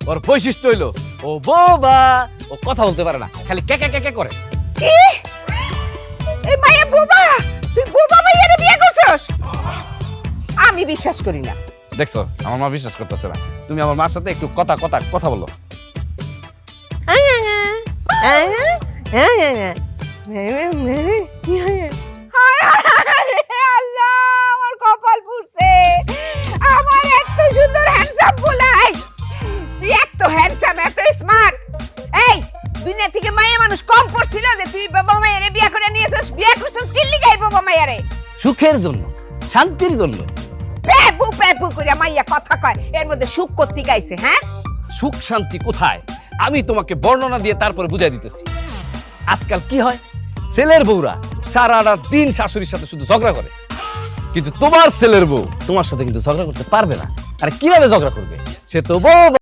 ওর বৈশিষ্ট্য হইলো ও বোবা, ও কথা বলতে পারে না, খালি কে কে কে কে করে। কি এই মাইয়া বোবা? তুই বোবা মাইয়ারে বিয়ে করছস? আমি বিশ্বাস করি না। দেখছো আমার মা বিশ্বাস করতেছে না। তুমি আমার মার সাথে একটু কথা কথা কথা বলো। আল্লাহ, আমার কপাল পুড়ছে। আমার এত সুন্দর হ্যান্ডসাম বলাই, তুই এত হ্যান্ডসাম, এত স্মার্ট। এই দুনিয়া থেকে মাইয়া মানুষ কম পড়ছিল যে তুই বাবা মাইয়ারে বিয়ে করে নিয়েছিস? বিয়ে করছিস কি লিগাই বাবা মাইয়ারে? সুখের জন্য, শান্তির জন্য। পেপু পেপু করে মাইয়া কথা কয়, এর মধ্যে সুখ করতে গাইছে? হ্যাঁ, সুখ শান্তি কোথায় আমি তোমাকে বর্ণনা দিয়ে তারপরে বুঝাই দিতেছি। আজকাল কি হয়, ছেলের বউরা সারাটা দিন শাশুড়ির সাথে শুধু ঝগড়া করে, কিন্তু তোমার ছেলের বউ তোমার সাথে কিন্তু ঝগড়া করতে পারবে না। আর কিভাবে ঝগড়া করবে? সে তো বউ